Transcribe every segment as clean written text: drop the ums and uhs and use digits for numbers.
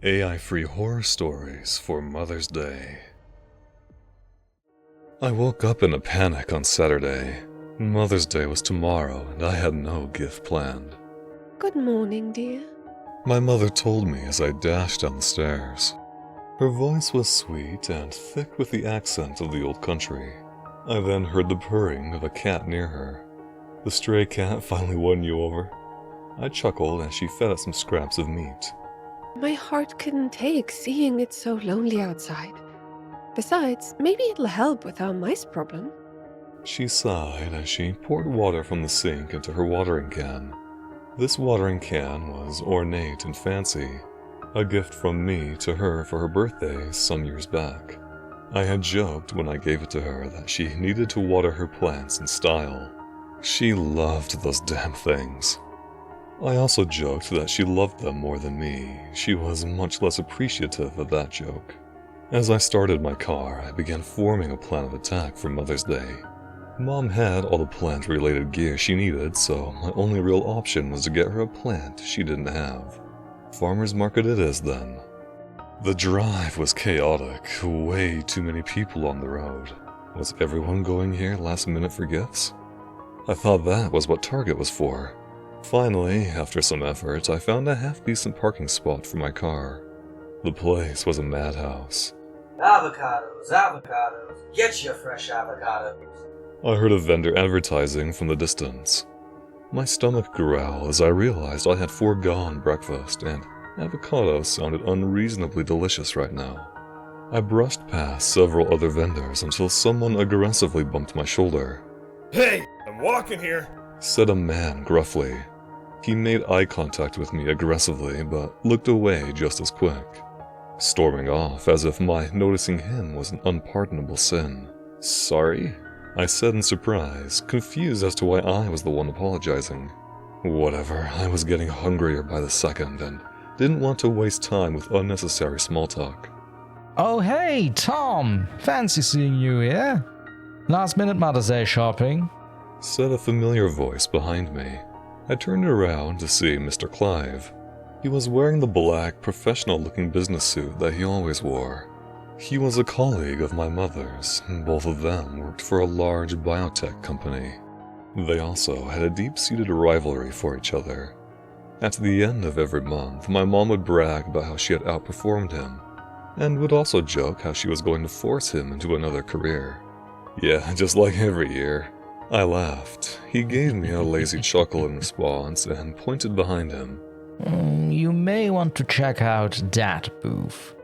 AI-free horror stories for Mother's Day. I woke up in a panic on Saturday. Mother's Day was tomorrow and I had no gift planned. Good morning, dear. My mother told me as I dashed down the stairs. Her voice was sweet and thick with the accent of the old country. I then heard the purring of a cat near her. The stray cat finally won you over. I chuckled as she fed it some scraps of meat. My heart couldn't take seeing it so lonely outside. Besides, maybe it'll help with our mice problem. She sighed as she poured water from the sink into her watering can. This watering can was ornate and fancy, a gift from me to her for her birthday some years back. I had joked when I gave it to her that she needed to water her plants in style. She loved those damn things. I also joked that she loved them more than me. She was much less appreciative of that joke. As I started my car, I began forming a plan of attack for Mother's Day. Mom had all the plant-related gear she needed, so my only real option was to get her a plant she didn't have. Farmer's market it is then. The drive was chaotic, way too many people on the road. Was everyone going here last minute for gifts? I thought that was what Target was for. Finally, after some effort, I found a half-decent parking spot for my car. The place was a madhouse. Avocados, avocados, get your fresh avocados. I heard a vendor advertising from the distance. My stomach growled as I realized I had foregone breakfast, and avocados sounded unreasonably delicious right now. I brushed past several other vendors until someone aggressively bumped my shoulder. "Hey, I'm walking here," said a man gruffly. He made eye contact with me aggressively, but looked away just as quick, storming off as if my noticing him was an unpardonable sin. "Sorry?" I said in surprise, confused as to why I was the one apologizing. Whatever, I was getting hungrier by the second and didn't want to waste time with unnecessary small talk. Oh hey, Tom! Fancy seeing you here. Last minute Mother's Day shopping, said a familiar voice behind me. I turned around to see Mr. Clive. He was wearing the black, professional-looking business suit that he always wore. He was a colleague of my mother's, and both of them worked for a large biotech company. They also had a deep-seated rivalry for each other. At the end of every month, my mom would brag about how she had outperformed him, and would also joke how she was going to force him into another career. Yeah, just like every year. I laughed. He gave me a lazy chuckle in response and pointed behind him. You may want to check out that booth.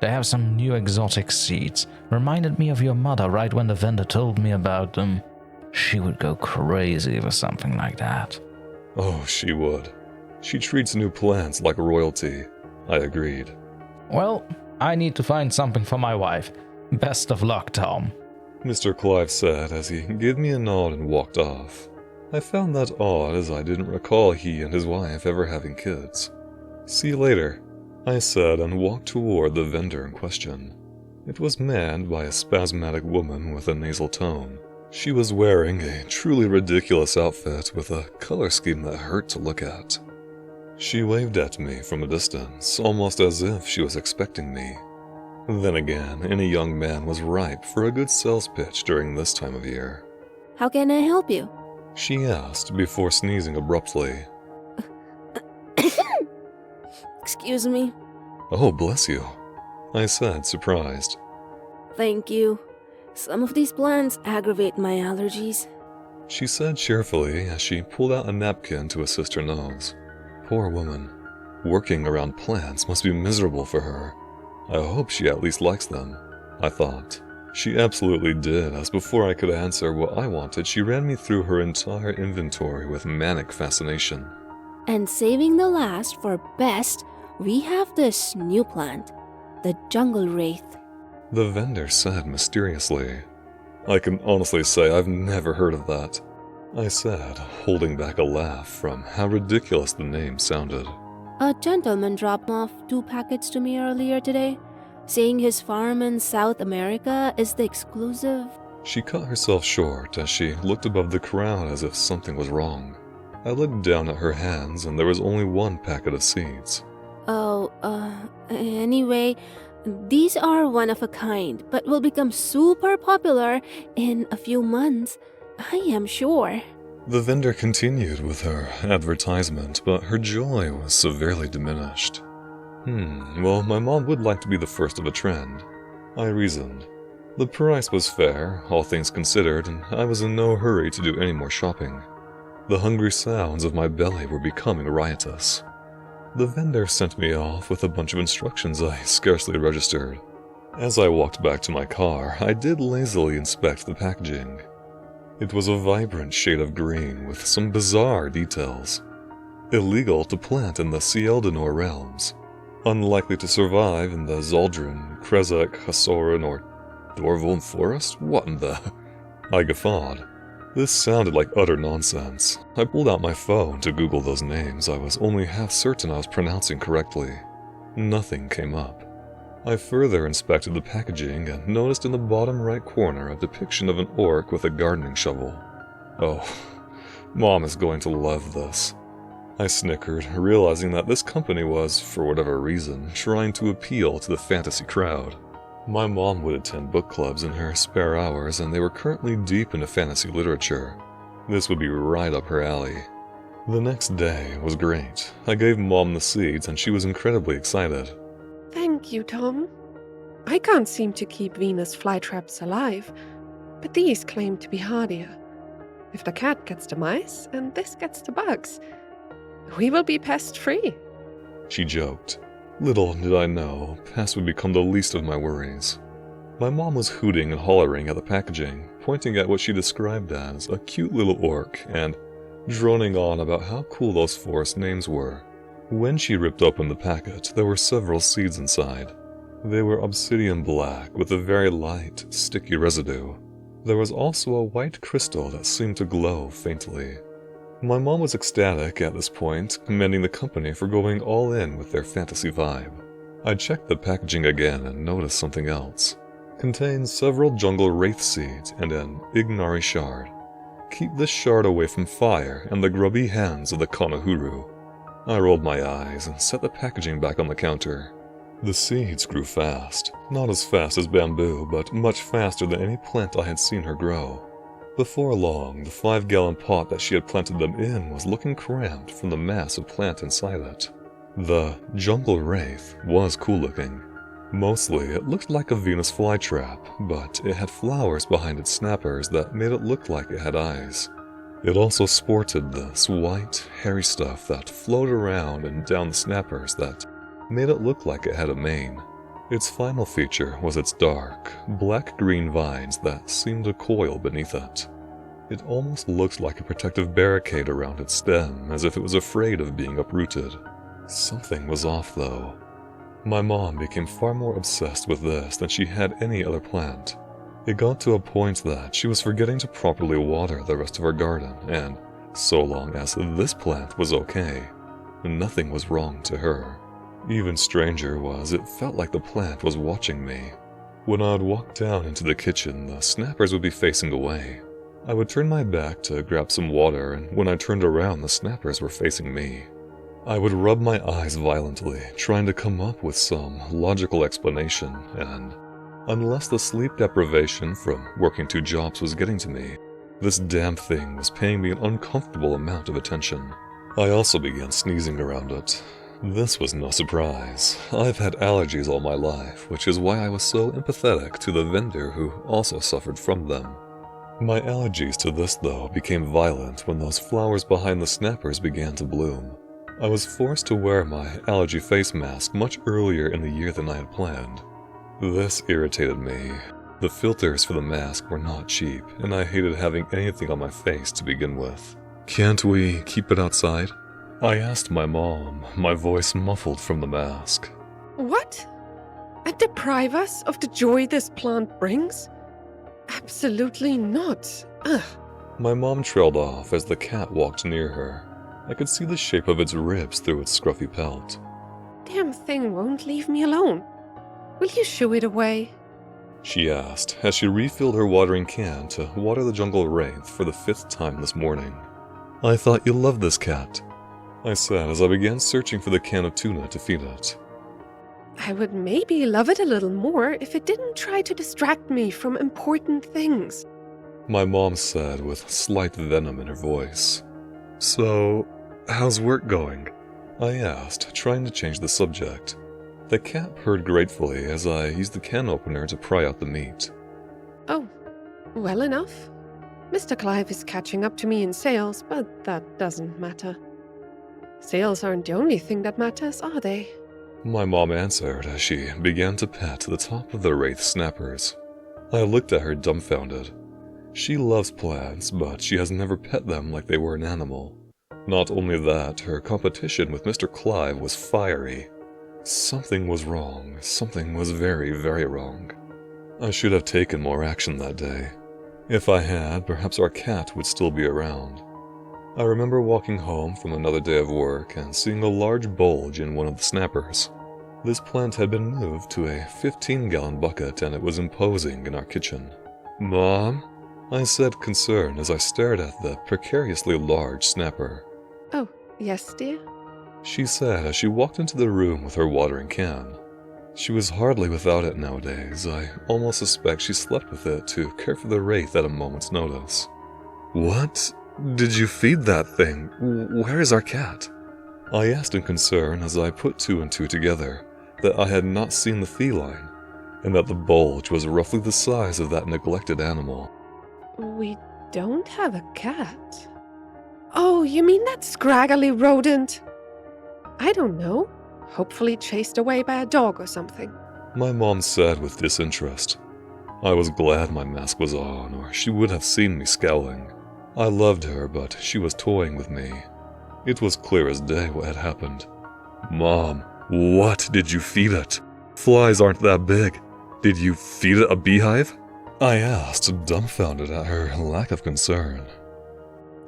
They have some new exotic seeds. Reminded me of your mother right when the vendor told me about them. She would go crazy for something like that. Oh, she would. She treats new plants like royalty. I agreed. Well, I need to find something for my wife. Best of luck, Tom, Mr. Clive said as he gave me a nod and walked off. I found that odd as I didn't recall he and his wife ever having kids. See you later, I said and walked toward the vendor in question. It was manned by a spasmodic woman with a nasal tone. She was wearing a truly ridiculous outfit with a color scheme that hurt to look at. She waved at me from a distance, almost as if she was expecting me. Then again, any young man was ripe for a good sales pitch during this time of year. How can I help you? She asked before sneezing abruptly. Excuse me. Oh, bless you, I said, surprised. Thank you. Some of these plants aggravate my allergies. She said cheerfully as she pulled out a napkin to assist her nose. Poor woman. Working around plants must be miserable for her. I hope she at least likes them, I thought. She absolutely did, as before I could answer what I wanted, she ran me through her entire inventory with manic fascination. And saving the last for best, we have this new plant, the jungle wraith. The vendor said mysteriously. I can honestly say I've never heard of that, I said, holding back a laugh from how ridiculous the name sounded. A gentleman dropped off 2 packets to me earlier today, saying his farm in South America is the exclusive. She cut herself short as she looked above the crowd as if something was wrong. I looked down at her hands and there was only 1 packet of seeds. Oh, anyway, these are one of a kind, but will become super popular in a few months. I am sure. The vendor continued with her advertisement, but her joy was severely diminished. Well, my mom would like to be the first of a trend. I reasoned. The price was fair, all things considered, and I was in no hurry to do any more shopping. The hungry sounds of my belly were becoming riotous. The vendor sent me off with a bunch of instructions I scarcely registered. As I walked back to my car, I did lazily inspect the packaging. It was a vibrant shade of green with some bizarre details. Illegal to plant in the Sieldonor realms. Unlikely to survive in the Zaldrun, Krezek, Hasoran, or Dorvoln forest? What in the... I guffawed. This sounded like utter nonsense. I pulled out my phone to Google those names I was only half certain I was pronouncing correctly. Nothing came up. I further inspected the packaging and noticed in the bottom right corner a depiction of an orc with a gardening shovel. Oh, Mom is going to love this. I snickered, realizing that this company was, for whatever reason, trying to appeal to the fantasy crowd. My mom would attend book clubs in her spare hours, and they were currently deep into fantasy literature. This would be right up her alley. The next day was great. I gave Mom the seeds, and she was incredibly excited. Thank you, Tom. I can't seem to keep Venus flytraps alive, but these claim to be hardier. If the cat gets the mice, and this gets the bugs, we will be pest-free. She joked. Little did I know, pests would become the least of my worries. My mom was hooting and hollering at the packaging, pointing at what she described as a cute little orc, and droning on about how cool those forest names were. When she ripped open the packet, there were several seeds inside. They were obsidian black with a very light, sticky residue. There was also a white crystal that seemed to glow faintly. My mom was ecstatic at this point, commending the company for going all in with their fantasy vibe. I checked the packaging again and noticed something else. Contains several jungle wraith seeds and an Ignari shard. Keep this shard away from fire and the grubby hands of the Konahuru. I rolled my eyes and set the packaging back on the counter. The seeds grew fast. Not as fast as bamboo, but much faster than any plant I had seen her grow. Before long, the 5-gallon pot that she had planted them in was looking cramped from the mass of plant inside it. The jungle wraith was cool looking. Mostly, it looked like a Venus flytrap, but it had flowers behind its snappers that made it look like it had eyes. It also sported this white, hairy stuff that flowed around and down the snappers that made it look like it had a mane. Its final feature was its dark, black-green vines that seemed to coil beneath it. It almost looked like a protective barricade around its stem, as if it was afraid of being uprooted. Something was off, though. My mom became far more obsessed with this than she had any other plant. It got to a point that she was forgetting to properly water the rest of her garden, and so long as this plant was okay, nothing was wrong to her. Even stranger was, it felt like the plant was watching me. When I would walk down into the kitchen, the snappers would be facing away. I would turn my back to grab some water, and when I turned around, the snappers were facing me. I would rub my eyes violently, trying to come up with some logical explanation, and unless the sleep deprivation from working 2 jobs was getting to me, this damn thing was paying me an uncomfortable amount of attention. I also began sneezing around it. This was no surprise. I've had allergies all my life, which is why I was so empathetic to the vendor who also suffered from them. My allergies to this, though, became violent when those flowers behind the snappers began to bloom. I was forced to wear my allergy face mask much earlier in the year than I had planned. This irritated me. The filters for the mask were not cheap, and I hated having anything on my face to begin with. "Can't we keep it outside?" I asked my mom, my voice muffled from the mask. What? And deprive us of the joy this plant brings? Absolutely not. Ugh. My mom trailed off as the cat walked near her. I could see the shape of its ribs through its scruffy pelt. Damn thing won't leave me alone. Will you shoo it away? She asked as she refilled her watering can to water the jungle wraith for the 5th time this morning. "I thought you loved this cat." I said as I began searching for the can of tuna to feed it. I would maybe love it a little more if it didn't try to distract me from important things. My mom said with slight venom in her voice. So, how's work going? I asked, trying to change the subject. The cat purred gratefully as I used the can opener to pry out the meat. Oh, well enough. Mr. Clive is catching up to me in sales, but that doesn't matter. Sales aren't the only thing that matters, are they? My mom answered as she began to pet the top of the wraith snappers. I looked at her dumbfounded. She loves plants, but she has never pet them like they were an animal. Not only that, her competition with Mr. Clive was fiery. Something was wrong. Something was very, very wrong. I should have taken more action that day. If I had, perhaps our cat would still be around. I remember walking home from another day of work and seeing a large bulge in one of the snappers. This plant had been moved to a 15-gallon bucket and it was imposing in our kitchen. "Mom?" I said, concerned as I stared at the precariously large snapper. Oh, yes, dear? She said as she walked into the room with her watering can. She was hardly without it nowadays. I almost suspect she slept with it to care for the wraith at a moment's notice. "What? Did you feed that thing? Where is our cat?" I asked in concern as I put two and two together, that I had not seen the feline, and that the bulge was roughly the size of that neglected animal. We don't have a cat. Oh, you mean that scraggly rodent? I don't know. Hopefully chased away by a dog or something. My mom said with disinterest. I was glad my mask was on, or she would have seen me scowling. I loved her, but she was toying with me. It was clear as day what had happened. "Mom, what did you feed it? Flies aren't that big. Did you feed it a beehive?" I asked, dumbfounded at her lack of concern.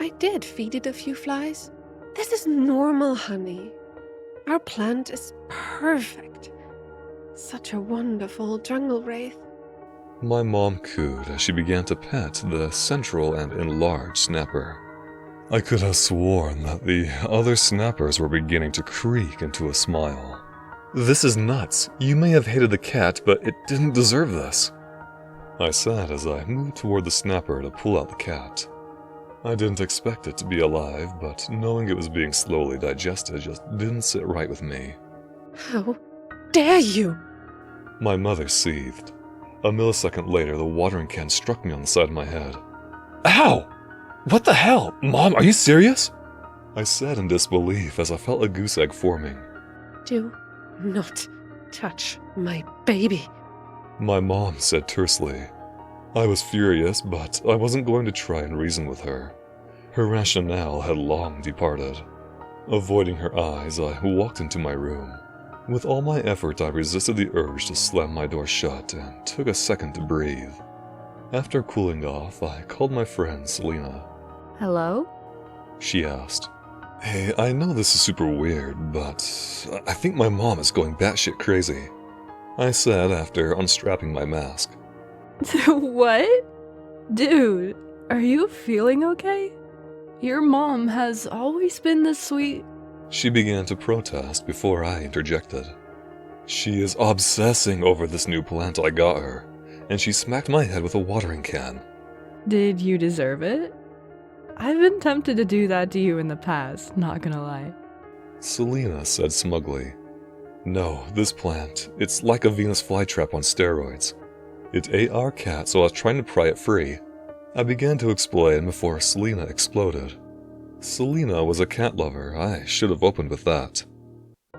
I did feed it a few flies. This is normal, honey. Our plant is perfect. Such a wonderful jungle wraith. My mom cooed as she began to pet the central and enlarged snapper. I could have sworn that the other snappers were beginning to creak into a smile. "This is nuts. You may have hated the cat, but it didn't deserve this," I said as I moved toward the snapper to pull out the cat. I didn't expect it to be alive, but knowing it was being slowly digested just didn't sit right with me. How dare you? My mother seethed. A millisecond later, the watering can struck me on the side of my head. "Ow! What the hell? Mom, are you serious?" I said in disbelief as I felt a goose egg forming. Do not touch my baby. My mom said tersely. I was furious, but I wasn't going to try and reason with her. Her rationale had long departed. Avoiding her eyes, I walked into my room. With all my effort, I resisted the urge to slam my door shut and took a second to breathe. After cooling off, I called my friend Selena. Hello? She asked. "Hey, I know this is super weird, but I think my mom is going batshit crazy," I said after unstrapping my mask. What? Dude, are you feeling okay? Your mom has always been this sweet. She began to protest before I interjected. "She is obsessing over this new plant I got her, and she smacked my head with a watering can." Did you deserve it? I've been tempted to do that to you in the past, not gonna lie. Selena said smugly. "No, this plant, it's like a Venus flytrap on steroids. It ate our cat, so I was trying to pry it free." I began to explain before Selena exploded. Selena was a cat lover. I should have opened with that.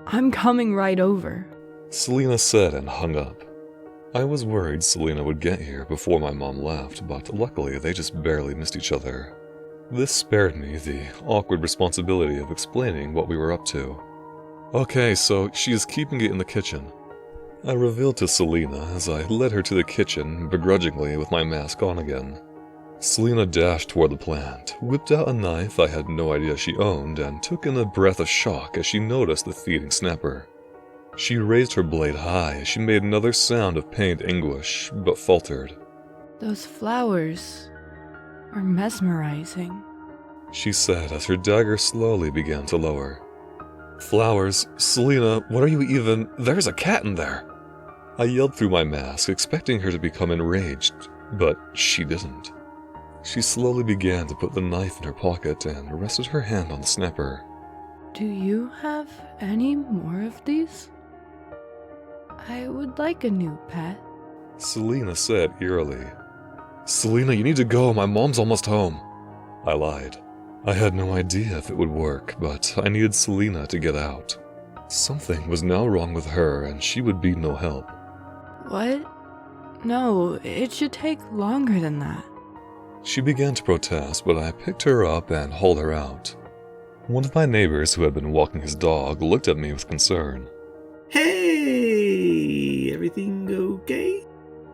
I'm coming right over. Selena said and hung up. I was worried Selena would get here before my mom left, but luckily they just barely missed each other. This spared me the awkward responsibility of explaining what we were up to. "Okay, so she is keeping it in the kitchen," I revealed to Selena as I led her to the kitchen, begrudgingly with my mask on again. Selena dashed toward the plant, whipped out a knife I had no idea she owned, and took in a breath of shock as she noticed the feeding snapper. She raised her blade high as she made another sound of pained anguish, but faltered. Those flowers are mesmerizing. She said as her dagger slowly began to lower. Flowers, Selena, what are you even? There's a cat in there! I yelled through my mask, expecting her to become enraged, but she didn't. She slowly began to put the knife in her pocket and rested her hand on the snapper. Do you have any more of these? I would like a new pet. Selena said eerily. Selena, you need to go, my mom's almost home. I lied. I had no idea if it would work, but I needed Selena to get out. Something was now wrong with her, and she would be no help. What? No, it should take longer than that. She began to protest, but I picked her up and hauled her out. One of my neighbors who had been walking his dog looked at me with concern. Hey, everything okay?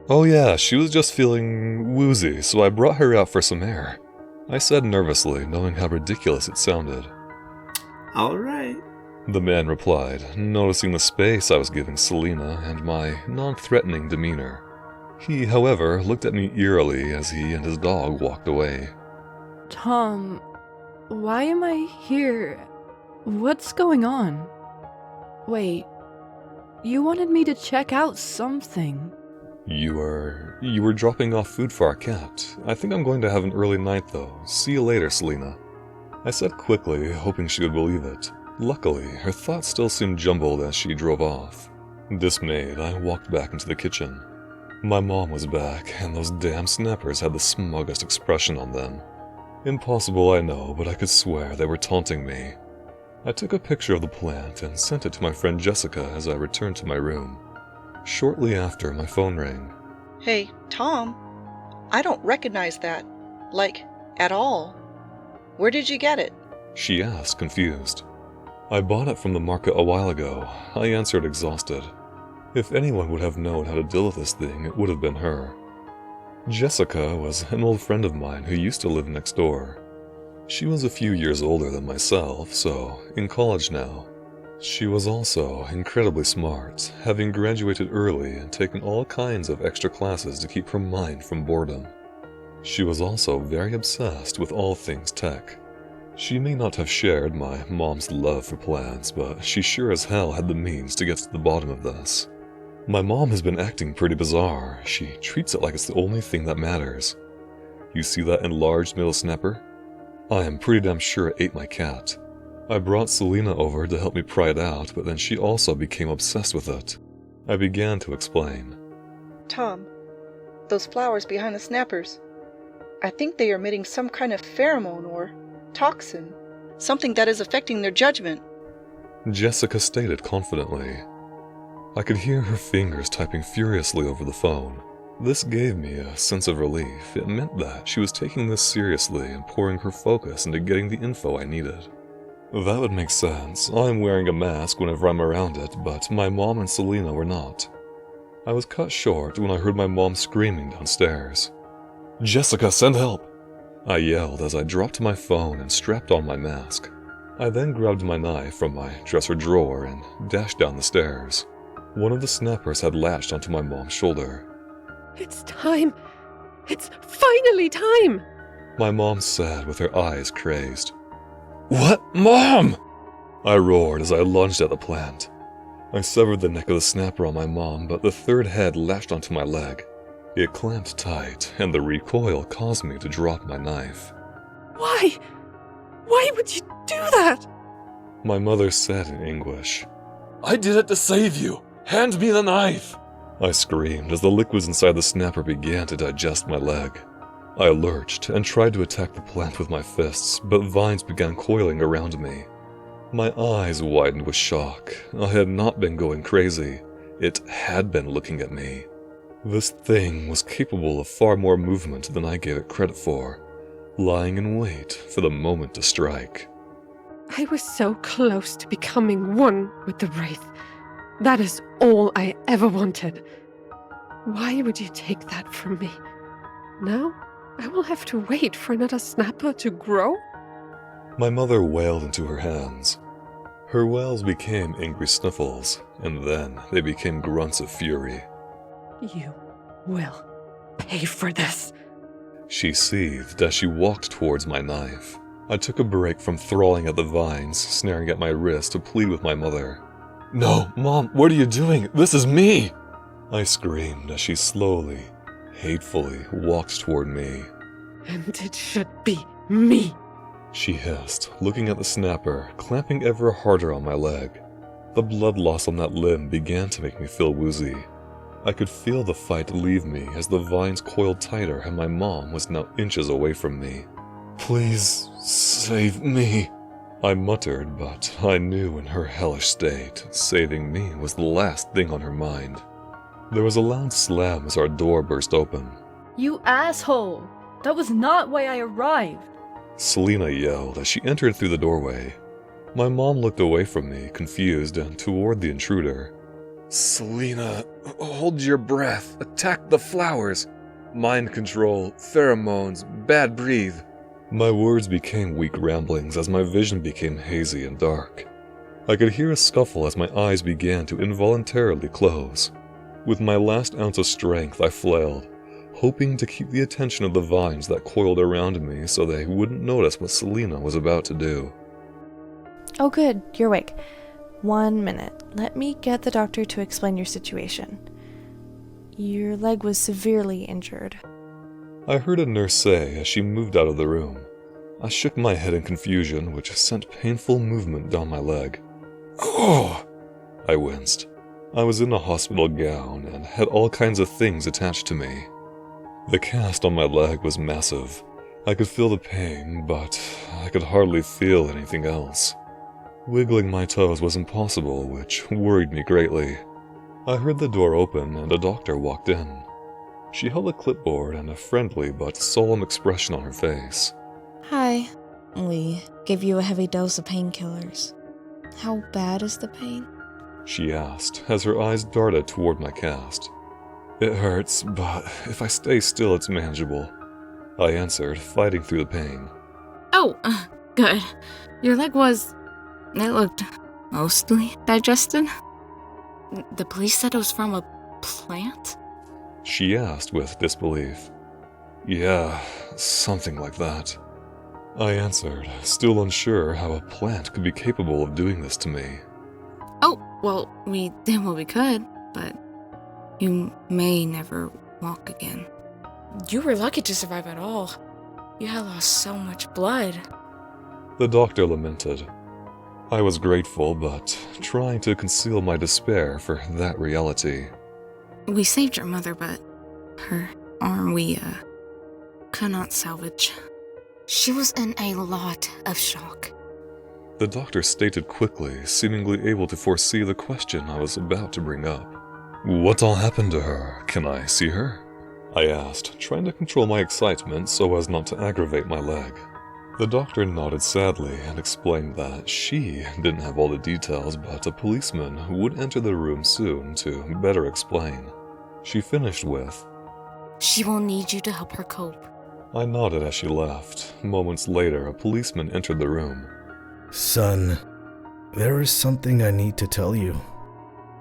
Oh yeah, she was just feeling woozy, so I brought her out for some air. I said nervously, knowing how ridiculous it sounded. All right. The man replied, noticing the space I was giving Selena and my non-threatening demeanor. He, however, looked at me eerily as he and his dog walked away. Tom, why am I here? What's going on? Wait, you wanted me to check out something. You were dropping off food for our cat. I think I'm going to have an early night though. See you later, Selena. I said quickly, hoping she would believe it. Luckily, her thoughts still seemed jumbled as she drove off. Dismayed, I walked back into the kitchen. My mom was back, and those damn snappers had the smuggest expression on them. Impossible, I know, but I could swear they were taunting me. I took a picture of the plant and sent it to my friend Jessica as I returned to my room. Shortly after, my phone rang. Hey, Tom, I don't recognize that. Like, at all. Where did you get it? She asked, confused. I bought it from the market a while ago. I answered, exhausted. If anyone would have known how to deal with this thing, it would have been her. Jessica was an old friend of mine who used to live next door. She was a few years older than myself, so in college now. She was also incredibly smart, having graduated early and taken all kinds of extra classes to keep her mind from boredom. She was also very obsessed with all things tech. She may not have shared my mom's love for plants, but she sure as hell had the means to get to the bottom of this. My mom has been acting pretty bizarre. She treats it like it's the only thing that matters. You see that enlarged middle snapper? I am pretty damn sure it ate my cat. I brought Selena over to help me pry it out, but then she also became obsessed with it. I began to explain. Tom, those flowers behind the snappers. I think they are emitting some kind of pheromone or toxin. Something that is affecting their judgment. Jessica stated confidently. I could hear her fingers typing furiously over the phone. This gave me a sense of relief. It meant that she was taking this seriously and pouring her focus into getting the info I needed. That would make sense. I'm wearing a mask whenever I'm around it, but my mom and Selena were not. I was cut short when I heard my mom screaming downstairs. Jessica, send help! I yelled as I dropped to my phone and strapped on my mask. I then grabbed my knife from my dresser drawer and dashed down the stairs. One of the snappers had latched onto my mom's shoulder. It's time! It's finally time! My mom said with her eyes crazed. What? Mom! I roared as I lunged at the plant. I severed the neck of the snapper on my mom, but the third head latched onto my leg. It clamped tight, and the recoil caused me to drop my knife. Why? Why would you do that? My mother said in anguish. I did it to save you! Hand me the knife! I screamed as the liquids inside the snapper began to digest my leg. I lurched and tried to attack the plant with my fists, but vines began coiling around me. My eyes widened with shock. I had not been going crazy. It had been looking at me. This thing was capable of far more movement than I gave it credit for, lying in wait for the moment to strike. I was so close to becoming one with the Wraith. That is all I ever wanted. Why would you take that from me? Now, I will have to wait for another snapper to grow? My mother wailed into her hands. Her wails became angry sniffles, and then they became grunts of fury. You will pay for this. She seethed as she walked towards my knife. I took a break from thralling at the vines, snaring at my wrist to plead with my mother. "No, Mom, what are you doing? This is me!" I screamed as she slowly, hatefully walked toward me. And it should be me. She hissed, looking at the snapper, clamping ever harder on my leg. The blood loss on that limb began to make me feel woozy. I could feel the fight leave me as the vines coiled tighter and my mom was now inches away from me. "Please, save me," I muttered, but I knew in her hellish state, saving me was the last thing on her mind. There was a loud slam as our door burst open. You asshole! That was not why I arrived! Selena yelled as she entered through the doorway. My mom looked away from me, confused, and toward the intruder. "Selena, hold your breath. Attack the flowers. Mind control, pheromones, bad breathe." My words became weak ramblings as my vision became hazy and dark. I could hear a scuffle as my eyes began to involuntarily close. With my last ounce of strength, I flailed, hoping to keep the attention of the vines that coiled around me so they wouldn't notice what Selena was about to do. Oh good, you're awake. 1 minute. Let me get the doctor to explain your situation. Your leg was severely injured. I heard a nurse say as she moved out of the room. I shook my head in confusion, which sent painful movement down my leg. "Oh!" I winced. I was in a hospital gown and had all kinds of things attached to me. The cast on my leg was massive. I could feel the pain, but I could hardly feel anything else. Wiggling my toes was impossible, which worried me greatly. I heard the door open and a doctor walked in. She held a clipboard and a friendly but solemn expression on her face. "Hi. We gave you a heavy dose of painkillers. How bad is the pain?" She asked, as her eyes darted toward my cast. "It hurts, but if I stay still it's manageable," I answered, fighting through the pain. Oh, good. Your leg it looked mostly digested. The police said it was from a plant? She asked with disbelief. "Yeah, something like that," I answered, still unsure how a plant could be capable of doing this to me. Oh, well, we did what we could, but you may never walk again. You were lucky to survive at all. You had lost so much blood. The doctor lamented. I was grateful, but trying to conceal my despair for that reality. We saved your mother, but her arm we could not salvage. She was in a lot of shock. The doctor stated quickly, seemingly able to foresee the question I was about to bring up. "What all happened to her? Can I see her?" I asked, trying to control my excitement so as not to aggravate my leg. The doctor nodded sadly and explained that she didn't have all the details, but a policeman would enter the room soon to better explain. She finished with, "She will need you to help her cope." I nodded as she left. Moments later, a policeman entered the room. "Son, there is something I need to tell you,"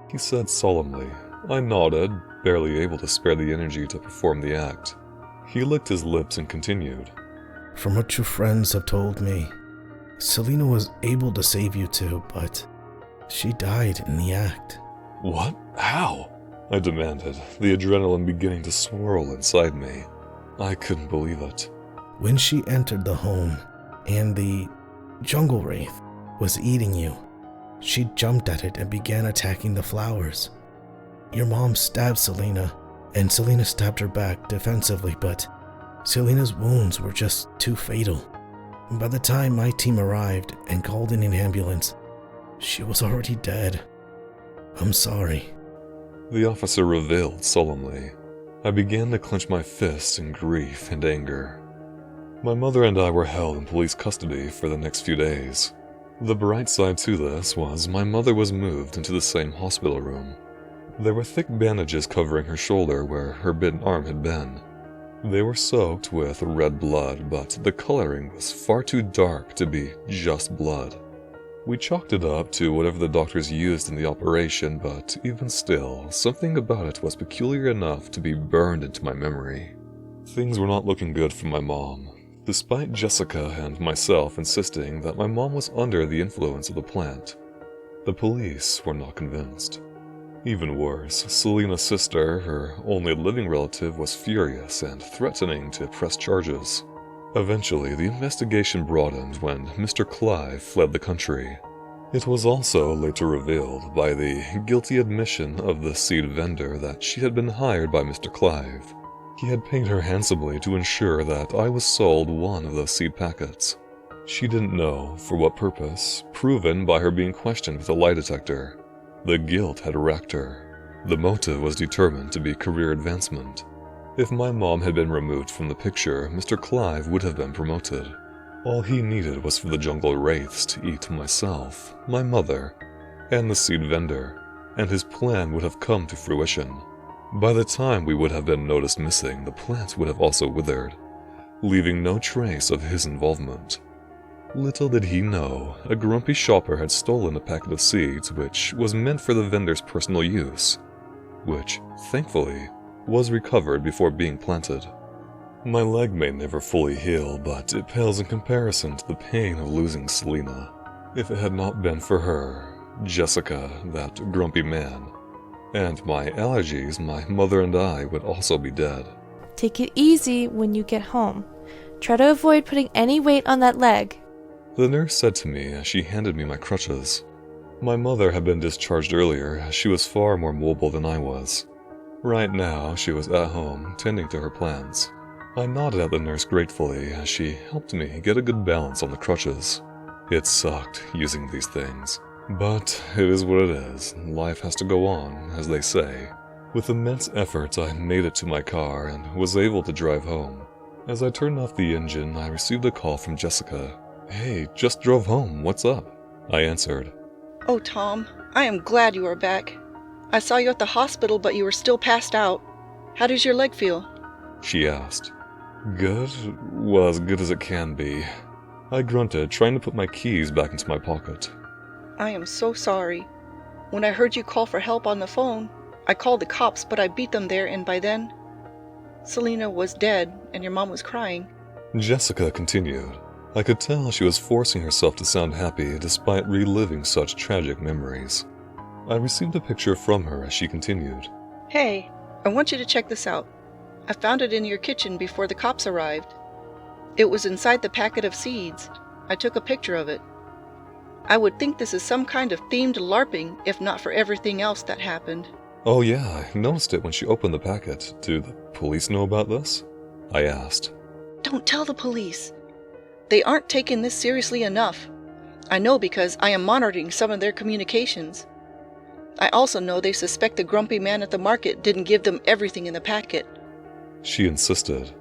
he said solemnly. I nodded, barely able to spare the energy to perform the act. He licked his lips and continued. "From what your friends have told me, Selena was able to save you too, but she died in the act." "What? How?" I demanded, the adrenaline beginning to swirl inside me. I couldn't believe it. "When she entered the home, and the jungle wraith was eating you, she jumped at it and began attacking the flowers. Your mom stabbed Selena, and Selena stabbed her back defensively, but Selena's wounds were just too fatal. By the time my team arrived and called in an ambulance, she was already dead. I'm sorry." The officer revealed solemnly. I began to clench my fists in grief and anger. My mother and I were held in police custody for the next few days. The bright side to this was my mother was moved into the same hospital room. There were thick bandages covering her shoulder where her bitten arm had been. They were soaked with red blood, but the coloring was far too dark to be just blood. We chalked it up to whatever the doctors used in the operation, but even still, something about it was peculiar enough to be burned into my memory. Things were not looking good for my mom. despite Jessica and myself insisting that my mom was under the influence of the plant. The police were not convinced. Even worse, Selena's sister, her only living relative, was furious and threatening to press charges. Eventually, the investigation broadened when Mr. Clive fled the country. It was also later revealed by the guilty admission of the seed vendor that she had been hired by Mr. Clive. He had paid her handsomely to ensure that I was sold one of those seed packets. She didn't know for what purpose, proven by her being questioned with a lie detector. The guilt had wrecked her. The motive was determined to be career advancement. If my mom had been removed from the picture, Mr. Clive would have been promoted. All he needed was for the jungle wraiths to eat myself, my mother, and the seed vendor, and his plan would have come to fruition. By the time we would have been noticed missing, the plant would have also withered, leaving no trace of his involvement. Little did he know, a grumpy shopper had stolen a packet of seeds which was meant for the vendor's personal use, which, thankfully, was recovered before being planted. My leg may never fully heal, but it pales in comparison to the pain of losing Selena. If it had not been for her, Jessica, that grumpy man, and my allergies, my mother and I would also be dead. Take it easy when you get home. Try to avoid putting any weight on that leg. The nurse said to me as she handed me my crutches. My mother had been discharged earlier, as she was far more mobile than I was. Right now, she was at home, tending to her plans. I nodded at the nurse gratefully as she helped me get a good balance on the crutches. It sucked using these things. But it is what it is. Life has to go on, as they say. With immense effort, I made it to my car and was able to drive home. As I turned off the engine, I received a call from Jessica. "Hey, just drove home. What's up?" I answered. Oh, Tom, I am glad you are back. I saw you at the hospital, but you were still passed out. How does your leg feel? She asked. Good? Well, as good as it can be. I grunted, trying to put my keys back into my pocket. I am so sorry. When I heard you call for help on the phone, I called the cops, but I beat them there, and by then, Selena was dead, and your mom was crying. Jessica continued. I could tell she was forcing herself to sound happy despite reliving such tragic memories. I received a picture from her as she continued. Hey, I want you to check this out. I found it in your kitchen before the cops arrived. It was inside the packet of seeds. I took a picture of it. I would think this is some kind of themed LARPing, if not for everything else that happened. Oh yeah, I noticed it when she opened the packet. Do the police know about this? I asked. Don't tell the police. They aren't taking this seriously enough. I know because I am monitoring some of their communications. I also know they suspect the grumpy man at the market didn't give them everything in the packet. She insisted.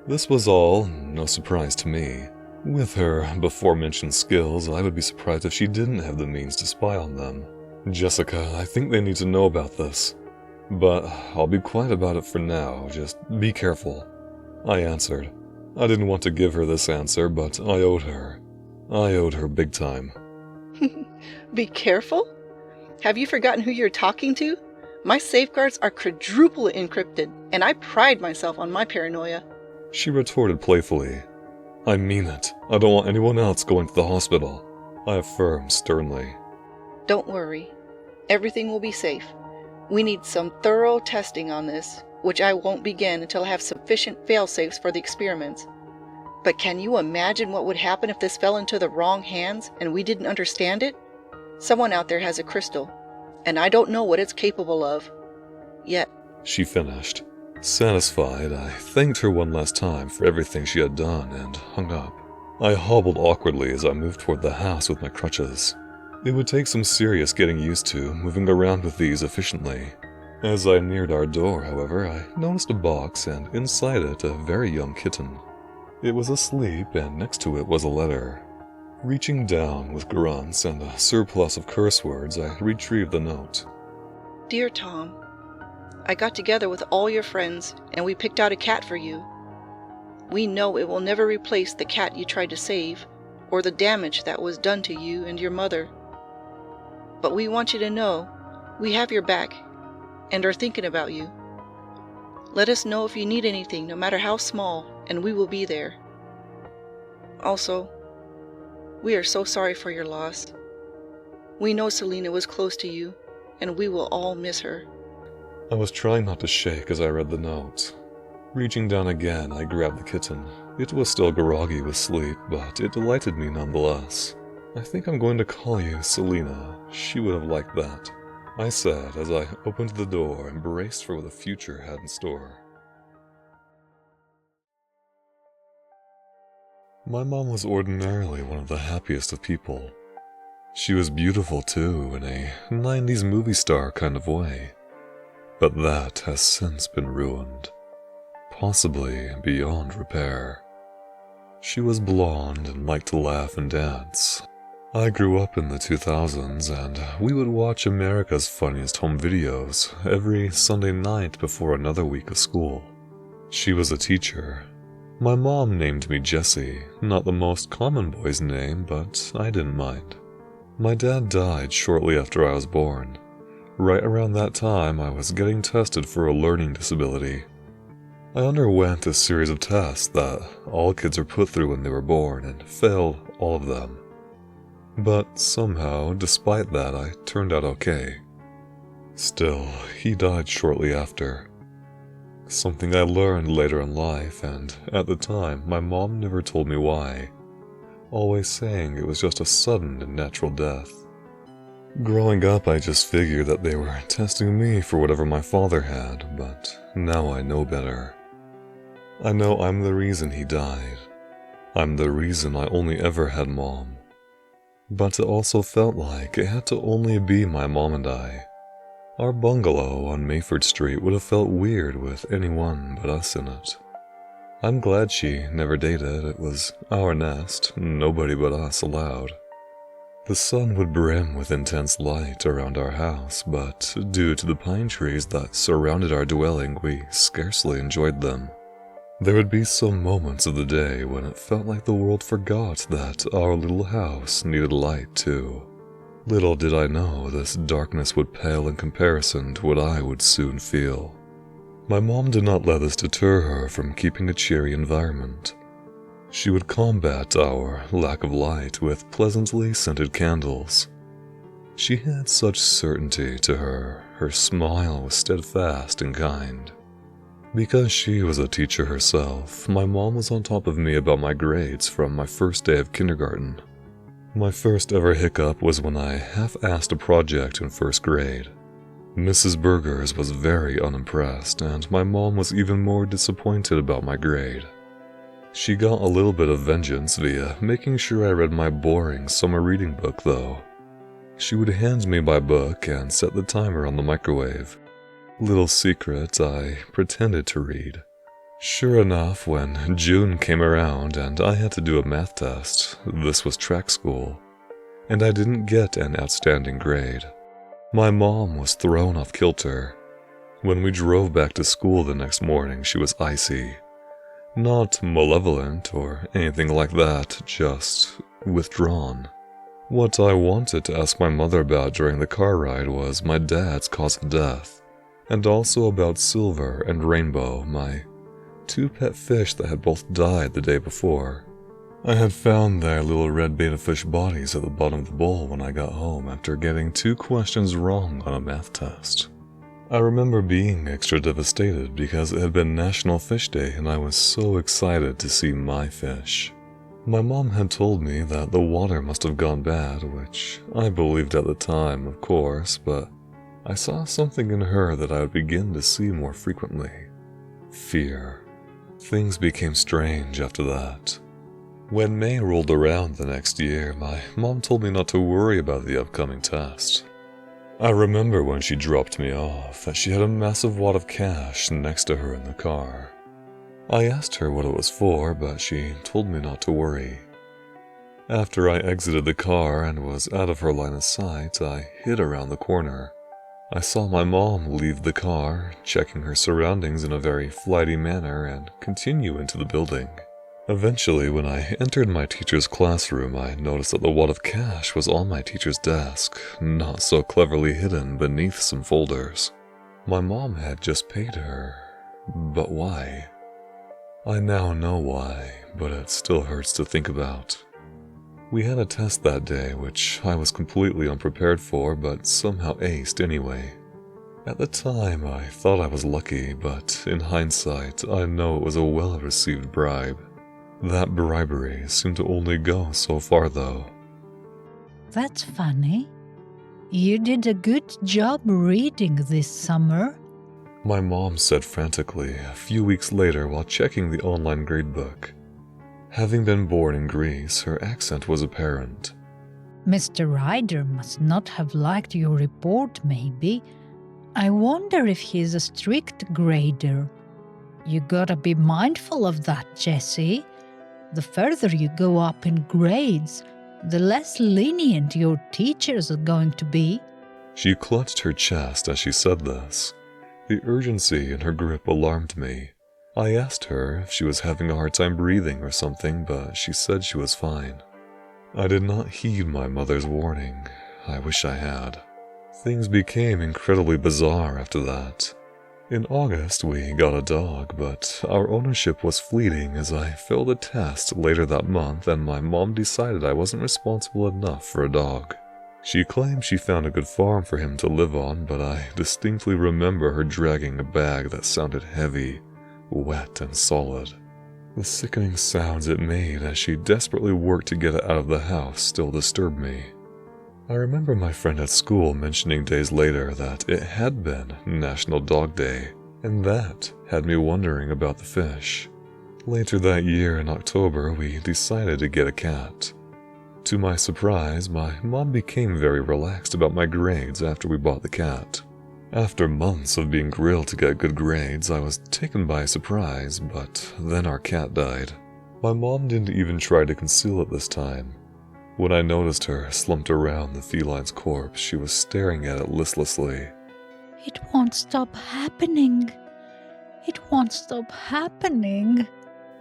This was all no surprise to me. With her before-mentioned skills, I would be surprised if she didn't have the means to spy on them. Jessica, I think they need to know about this. But I'll be quiet about it for now, just be careful. I answered. I didn't want to give her this answer, but I owed her. I owed her big time. Be careful? Have you forgotten who you're talking to? My safeguards are quadruple encrypted, and I pride myself on my paranoia. She retorted playfully. I mean it. I don't want anyone else going to the hospital. I affirmed sternly. Don't worry. Everything will be safe. We need some thorough testing on this, which I won't begin until I have sufficient fail-safes for the experiments. But can you imagine what would happen if this fell into the wrong hands and we didn't understand it? Someone out there has a crystal, and I don't know what it's capable of. Yet. She finished. Satisfied, I thanked her one last time for everything she had done and hung up. I hobbled awkwardly as I moved toward the house with my crutches. It would take some serious getting used to moving around with these efficiently. As I neared our door, however, I noticed a box and inside it a very young kitten. It was asleep and next to it was a letter. Reaching down with grunts and a surplus of curse words, I retrieved the note. Dear Tom, I got together with all your friends and we picked out a cat for you. We know it will never replace the cat you tried to save or the damage that was done to you and your mother. But we want you to know we have your back and are thinking about you. Let us know if you need anything, no matter how small, and we will be there. Also, we are so sorry for your loss. We know Selena was close to you, and we will all miss her. I was trying not to shake as I read the note. Reaching down again, I grabbed the kitten. It was still groggy with sleep, but it delighted me nonetheless. I think I'm going to call you Selena. She would have liked that, I said as I opened the door and braced for what the future had in store. My mom was ordinarily one of the happiest of people. She was beautiful too, in a 90s movie star kind of way. But that has since been ruined, possibly beyond repair. She was blonde and liked to laugh and dance. I grew up in the 2000s, and we would watch America's Funniest Home Videos every Sunday night before another week of school. She was a teacher. My mom named me Jesse, not the most common boy's name, but I didn't mind. My dad died shortly after I was born. Right around that time, I was getting tested for a learning disability. I underwent a series of tests that all kids are put through when they were born and failed all of them. But somehow, despite that, I turned out okay. Still, he died shortly after. Something I learned later in life, and at the time, my mom never told me why, always saying it was just a sudden and natural death. Growing up, I just figured that they were testing me for whatever my father had, but now I know better. I know I'm the reason he died. I'm the reason I only ever had mom. But it also felt like it had to only be my mom and I. Our bungalow on Mayford Street would have felt weird with anyone but us in it. I'm glad she never dated. It was our nest, nobody but us allowed. The sun would brim with intense light around our house, but due to the pine trees that surrounded our dwelling, we scarcely enjoyed them. There would be some moments of the day when it felt like the world forgot that our little house needed light too. Little did I know this darkness would pale in comparison to what I would soon feel. My mom did not let this deter her from keeping a cheery environment. She would combat our lack of light with pleasantly scented candles. She had such certainty to her. Her smile was steadfast and kind. Because she was a teacher herself, my mom was on top of me about my grades from my first day of kindergarten. My first ever hiccup was when I half-assed a project in first grade. Mrs. Burgers was very unimpressed, and my mom was even more disappointed about my grade. She got a little bit of vengeance via making sure I read my boring summer reading book, though. She would hand me my book and set the timer on the microwave. Little secret, I pretended to read. Sure enough, when June came around and I had to do a math test, this was track school, and I didn't get an outstanding grade. My mom was thrown off kilter. When we drove back to school the next morning, she was icy. Not malevolent or anything like that, just withdrawn. What I wanted to ask my mother about during the car ride was my dad's cause of death, and also about Silver and Rainbow, my two pet fish that had both died the day before. I had found their little red betta fish bodies at the bottom of the bowl when I got home after getting 2 questions wrong on a math test. I remember being extra devastated because it had been National Fish Day and I was so excited to see my fish. My mom had told me that the water must have gone bad, which I believed at the time, of course, but I saw something in her that I would begin to see more frequently. Fear. Things became strange after that. When May rolled around the next year, my mom told me not to worry about the upcoming test. I remember when she dropped me off that she had a massive wad of cash next to her in the car. I asked her what it was for, but she told me not to worry. After I exited the car and was out of her line of sight, I hid around the corner. I saw my mom leave the car, checking her surroundings in a very flighty manner, and continue into the building. Eventually, when I entered my teacher's classroom, I noticed that the wad of cash was on my teacher's desk, not so cleverly hidden beneath some folders. My mom had just paid her. But why? I now know why, but it still hurts to think about. We had a test that day which I was completely unprepared for, but somehow aced anyway. At the time, I thought I was lucky, but in hindsight, I know it was a well-received bribe. That bribery seemed to only go so far, though. That's funny. You did a good job reading this summer. My mom said frantically a few weeks later while checking the online gradebook. Having been born in Greece, her accent was apparent. Mr. Ryder must not have liked your report, maybe. I wonder if he's a strict grader. You gotta be mindful of that, Jessie. The further you go up in grades, the less lenient your teachers are going to be. She clutched her chest as she said this. The urgency in her grip alarmed me. I asked her if she was having a hard time breathing or something, but she said she was fine. I did not heed my mother's warning. I wish I had. Things became incredibly bizarre after that. In August, we got a dog, but our ownership was fleeting as I failed a test later that month and my mom decided I wasn't responsible enough for a dog. She claimed she found a good farm for him to live on, but I distinctly remember her dragging a bag that sounded heavy, wet and solid. The sickening sounds it made as she desperately worked to get it out of the house still disturbed me. I remember my friend at school mentioning days later that it had been National Dog Day, and that had me wondering about the fish. Later that year in October, we decided to get a cat. To my surprise, my mom became very relaxed about my grades after we bought the cat. After months of being grilled to get good grades, I was taken by surprise, but then our cat died. My mom didn't even try to conceal it this time. When I noticed her slumped around the feline's corpse, she was staring at it listlessly. It won't stop happening. It won't stop happening.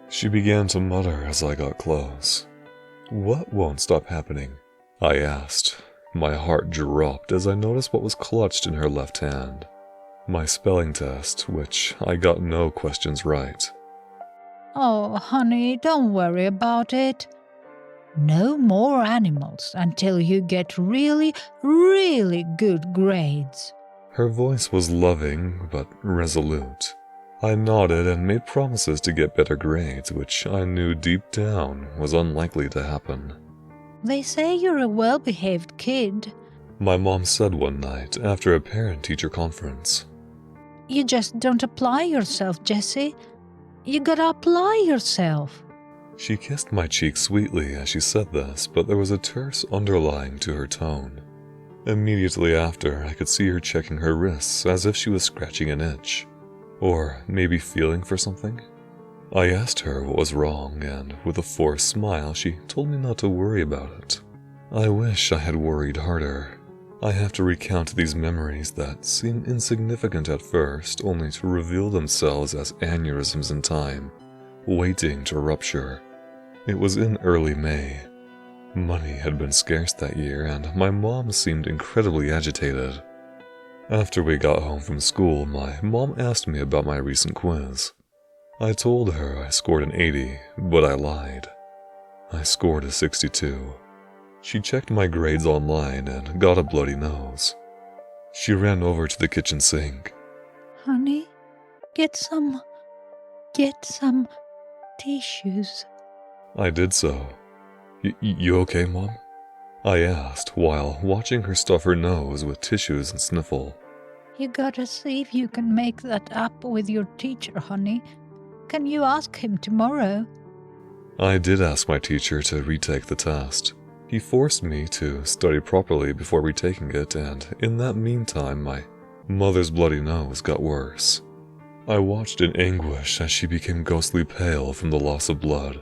She began to mutter as I got close. What won't stop happening? I asked. My heart dropped as I noticed what was clutched in her left hand. My spelling test, which I got no questions right. Oh, honey, don't worry about it. No more animals until you get really, really good grades. Her voice was loving, but resolute. I nodded and made promises to get better grades, which I knew deep down was unlikely to happen. They say you're a well-behaved kid. My mom said one night after a parent-teacher conference. You just don't apply yourself, Jessie. You gotta apply yourself. She kissed my cheek sweetly as she said this, but there was a terse underlying to her tone. Immediately after, I could see her checking her wrists as if she was scratching an itch. Or maybe feeling for something? I asked her what was wrong, and with a forced smile, she told me not to worry about it. I wish I had worried harder. I have to recount these memories that seem insignificant at first, only to reveal themselves as aneurysms in time, waiting to rupture. It was in early May. Money had been scarce that year, and my mom seemed incredibly agitated. After we got home from school, my mom asked me about my recent quiz. I told her I scored an 80, but I lied. I scored a 62. She checked my grades online and got a bloody nose. She ran over to the kitchen sink. Honey, get some tissues. I did so. You okay, Mom? I asked while watching her stuff her nose with tissues and sniffle. You gotta see if you can make that up with your teacher, honey. Can you ask him tomorrow? I did ask my teacher to retake the test. He forced me to study properly before retaking it, and in that meantime, my mother's bloody nose got worse. I watched in anguish as she became ghostly pale from the loss of blood.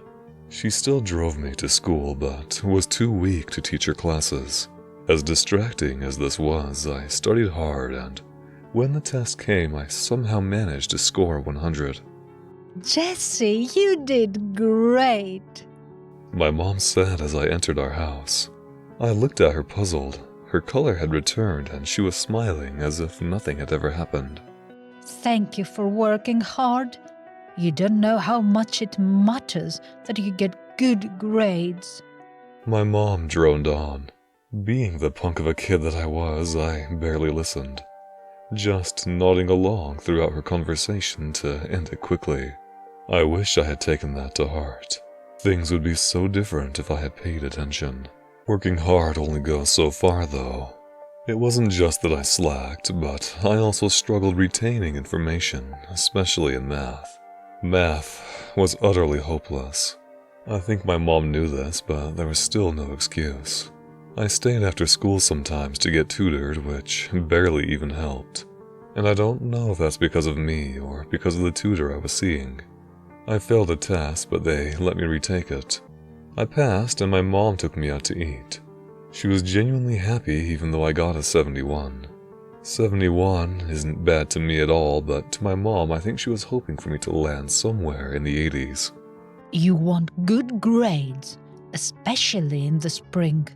She still drove me to school, but was too weak to teach her classes. As distracting as this was, I studied hard, and when the test came, I somehow managed to score 100. Jessie, you did great. My mom said as I entered our house. I looked at her puzzled. Her color had returned, and she was smiling as if nothing had ever happened. Thank you for working hard. You don't know how much it matters that you get good grades. My mom droned on. Being the punk of a kid that I was, I barely listened, just nodding along throughout her conversation to end it quickly. I wish I had taken that to heart. Things would be so different if I had paid attention. Working hard only goes so far, though. It wasn't just that I slacked, but I also struggled retaining information, especially in math. Math was utterly hopeless. I think my mom knew this, but there was still no excuse. I stayed after school sometimes to get tutored, which barely even helped. And I don't know if that's because of me or because of the tutor I was seeing. I failed a test, but they let me retake it. I passed, and my mom took me out to eat. She was genuinely happy even though I got a 71. 71 isn't bad to me at all, but to my mom I think she was hoping for me to land somewhere in the 80s. You want good grades, especially in the spring.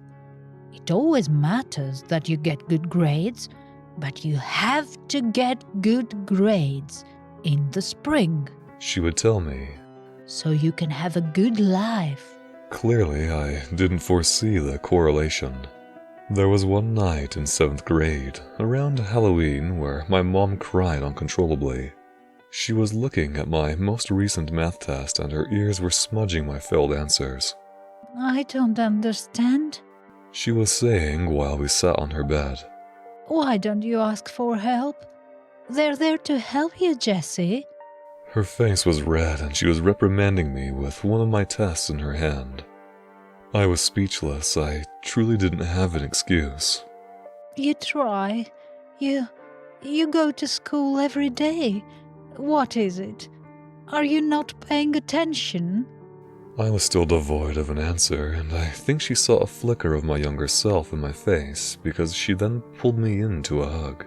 It always matters that you get good grades, but you have to get good grades in the spring. She would tell me. So you can have a good life. Clearly, I didn't foresee the correlation. There was one night in 7th grade, around Halloween, where my mom cried uncontrollably. She was looking at my most recent math test and her ears were smudging my failed answers. I don't understand. She was saying while we sat on her bed. Why don't you ask for help? They're there to help you, Jessie. Her face was red and she was reprimanding me with one of my tests in her hand. I was speechless. I truly didn't have an excuse. You try. You go to school every day. What is it? Are you not paying attention? I was still devoid of an answer, and I think she saw a flicker of my younger self in my face because she then pulled me into a hug.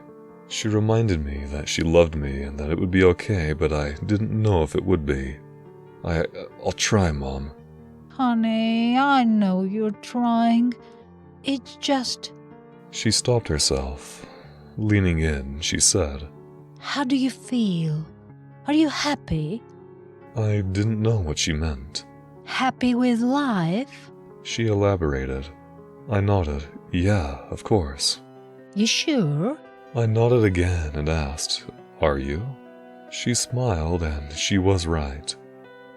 She reminded me that she loved me and that it would be okay, but I didn't know if it would be. I'll try, Mom. Honey, I know you're trying. It's just... She stopped herself. Leaning in, she said, How do you feel? Are you happy? I didn't know what she meant. Happy with life? She elaborated. I nodded. Yeah, of course. You sure? I nodded again and asked, Are you? She smiled and she was right.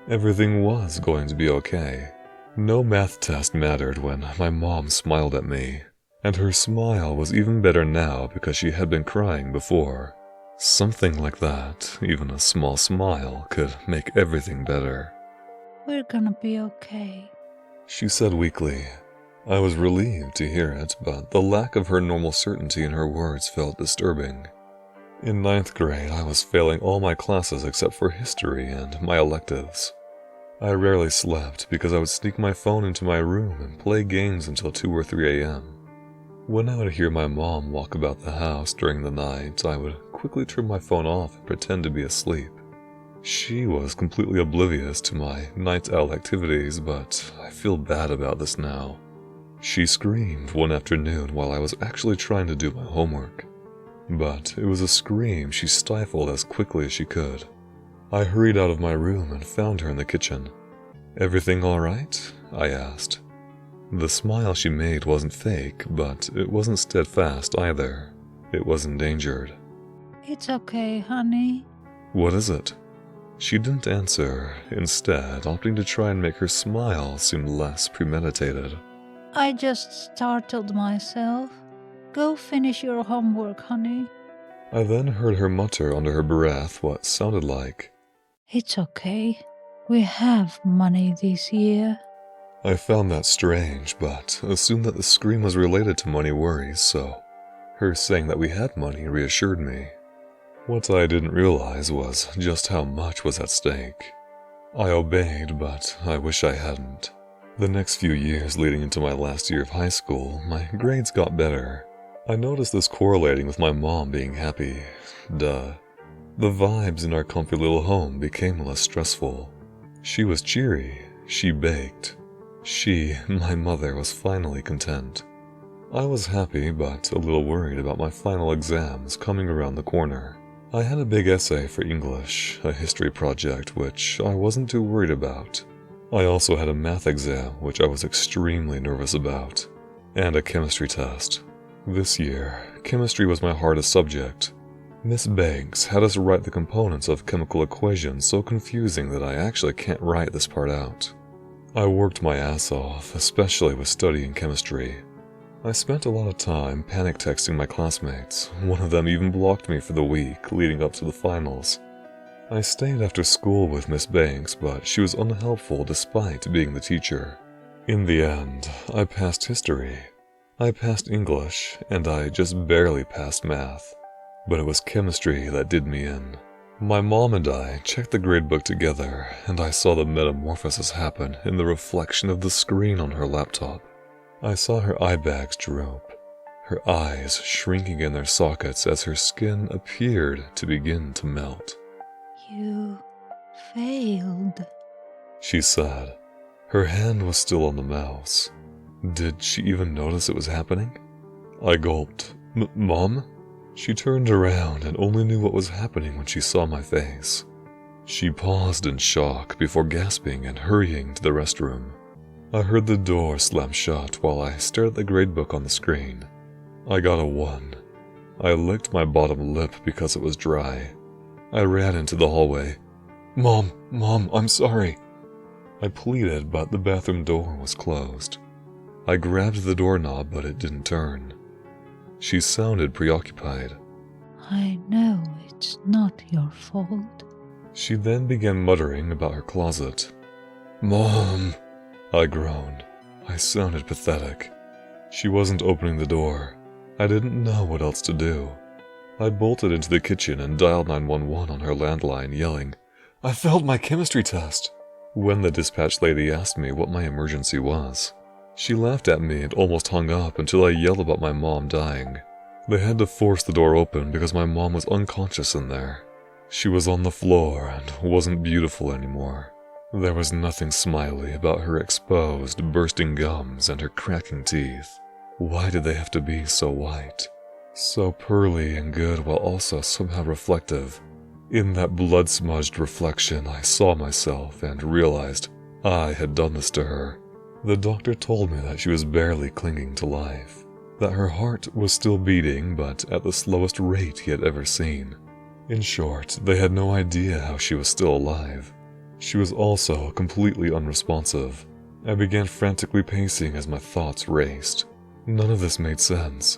Everything was going to be okay. No math test mattered when my mom smiled at me, and her smile was even better now because she had been crying before. Something like that, even a small smile, could make everything better. We're gonna be okay. She said weakly. I was relieved to hear it, but the lack of her normal certainty in her words felt disturbing. In 9th grade, I was failing all my classes except for history and my electives. I rarely slept because I would sneak my phone into my room and play games until 2 or 3 a.m. When I would hear my mom walk about the house during the night, I would quickly turn my phone off and pretend to be asleep. She was completely oblivious to my night owl activities, but I feel bad about this now. She screamed one afternoon while I was actually trying to do my homework. But it was a scream she stifled as quickly as she could. I hurried out of my room and found her in the kitchen. Everything all right? I asked. The smile she made wasn't fake, but it wasn't steadfast either. It was endangered. It's okay, honey. What is it? She didn't answer, instead opting to try and make her smile seem less premeditated. I just startled myself. Go finish your homework, honey. I then heard her mutter under her breath what sounded like, It's okay. We have money this year. I found that strange, but assumed that the scream was related to money worries, so her saying that we had money reassured me. What I didn't realize was just how much was at stake. I obeyed, but I wish I hadn't. The next few years leading into my last year of high school, my grades got better. I noticed this correlating with my mom being happy. Duh. The vibes in our comfy little home became less stressful. She was cheery. She baked. She, my mother, was finally content. I was happy, but a little worried about my final exams coming around the corner. I had a big essay for English, a history project which I wasn't too worried about. I also had a math exam which I was extremely nervous about, and a chemistry test. This year, chemistry was my hardest subject. Miss Banks had us write the components of chemical equations so confusing that I actually can't write this part out. I worked my ass off, especially with studying chemistry. I spent a lot of time panic texting my classmates. One of them even blocked me for the week leading up to the finals. I stayed after school with Miss Banks, but she was unhelpful despite being the teacher. In the end, I passed history. I passed English, and I just barely passed math. But it was chemistry that did me in. My mom and I checked the gradebook together, and I saw the metamorphosis happen in the reflection of the screen on her laptop. I saw her eye bags droop, her eyes shrinking in their sockets as her skin appeared to begin to melt. You failed, she said. Her hand was still on the mouse. Did she even notice it was happening? I gulped. Mom? She turned around and only knew what was happening when she saw my face. She paused in shock before gasping and hurrying to the restroom. I heard the door slam shut while I stared at the gradebook on the screen. I got a 1. I licked my bottom lip because it was dry. I ran into the hallway. Mom, I'm sorry. I pleaded, but the bathroom door was closed. I grabbed the doorknob, but it didn't turn. She sounded preoccupied. I know it's not your fault. She then began muttering about her closet. Mom, I groaned. I sounded pathetic. She wasn't opening the door. I didn't know what else to do. I bolted into the kitchen and dialed 911 on her landline, yelling, I failed my chemistry test, when the dispatch lady asked me what my emergency was. She laughed at me and almost hung up until I yelled about my mom dying. They had to force the door open because my mom was unconscious in there. She was on the floor and wasn't beautiful anymore. There was nothing smiley about her exposed, bursting gums and her cracking teeth. Why did they have to be so white? So pearly and good while also somehow reflective. In that blood-smudged reflection, I saw myself and realized I had done this to her. The doctor told me that she was barely clinging to life, that her heart was still beating but at the slowest rate he had ever seen. In short, they had no idea how she was still alive. She was also completely unresponsive. I began frantically pacing as my thoughts raced. None of this made sense.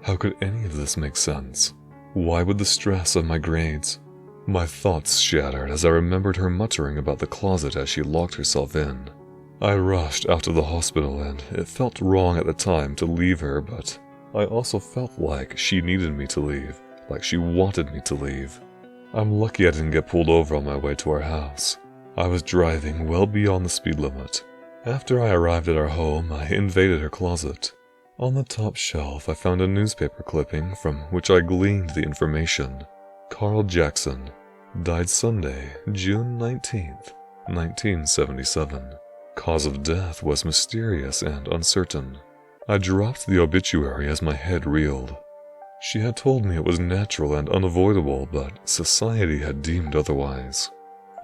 How could any of this make sense? Why would the stress of my grades? My thoughts shattered as I remembered her muttering about the closet as she locked herself in. I rushed out to the hospital and it felt wrong at the time to leave her, but I also felt like she needed me to leave, like she wanted me to leave. I'm lucky I didn't get pulled over on my way to our house. I was driving well beyond the speed limit. After I arrived at our home, I invaded her closet. On the top shelf, I found a newspaper clipping from which I gleaned the information. Carl Jackson died Sunday, June 19th, 1977. Cause of death was mysterious and uncertain. I dropped the obituary as my head reeled. She had told me it was natural and unavoidable, but society had deemed otherwise.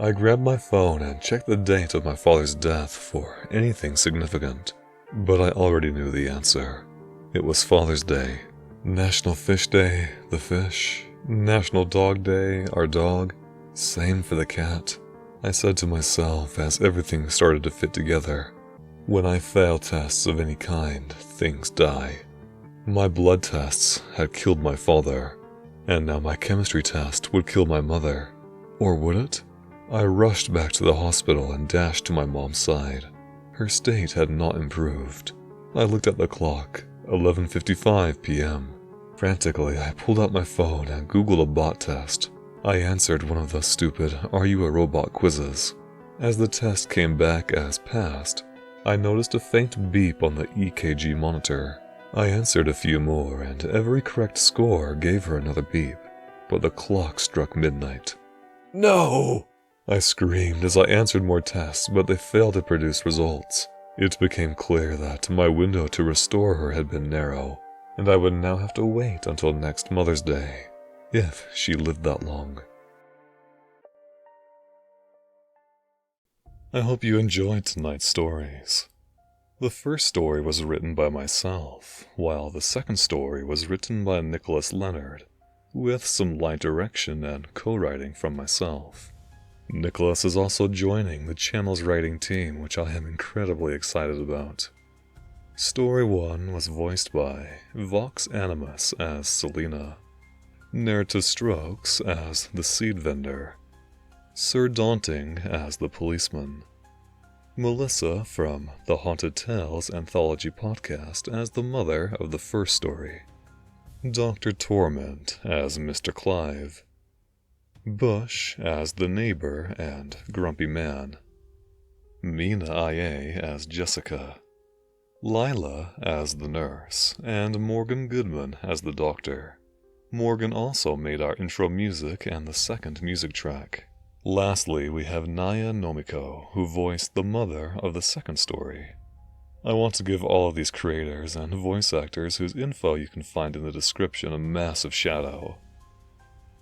I grabbed my phone and checked the date of my father's death for anything significant. But I already knew the answer. It was Father's Day. National Fish Day, the fish. National Dog Day, our dog. Same for the cat. I said to myself as everything started to fit together. When I fail tests of any kind, things die. My blood tests had killed my father, and now my chemistry test would kill my mother. Or would it? I rushed back to the hospital and dashed to my mom's side. Her state had not improved. I looked at the clock, 11:55 p.m. Frantically, I pulled out my phone and Googled a bot test. I answered one of those stupid "Are you a robot?" quizzes. As the test came back as passed, I noticed a faint beep on the EKG monitor. I answered a few more, and every correct score gave her another beep, but the clock struck midnight. No! I screamed as I answered more tests, but they failed to produce results. It became clear that my window to restore her had been narrow, and I would now have to wait until next Mother's Day. if she lived that long. I hope you enjoyed tonight's stories. The first story was written by myself, while the second story was written by Nicholas Leonard, with some light direction and co-writing from myself. Nicholas is also joining the channel's writing team, which I am incredibly excited about. Story 1 was voiced by Vox Animus as Selena, Narrative Strokes as the seed vendor, Sir Daunting as the policeman, Melissa from the Haunted Tales Anthology podcast as the mother of the first story, Dr. Torment as Mr. Clive, Bush as the neighbor and grumpy man, Mina IA as Jessica, Lila as the nurse, and Morgan Goodman as the doctor. Morgan also made our intro music and the second music track. Lastly, we have Naya Nomiko, who voiced the mother of the second story. I want to give all of these creators and voice actors whose info you can find in the description a massive shout out.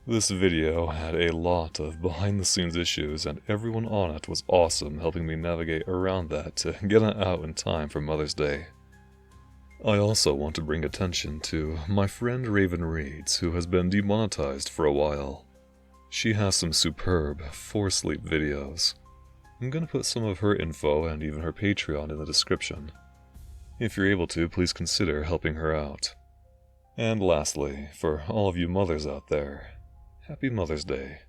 This video had a lot of behind-the-scenes issues, and everyone on it was awesome helping me navigate around that to get it out in time for Mother's Day. I also want to bring attention to my friend Raven Reeds, who has been demonetized for a while. She has some superb for-sleep videos. I'm going to put some of her info and even her Patreon in the description. If you're able to, please consider helping her out. And lastly, for all of you mothers out there, Happy Mother's Day.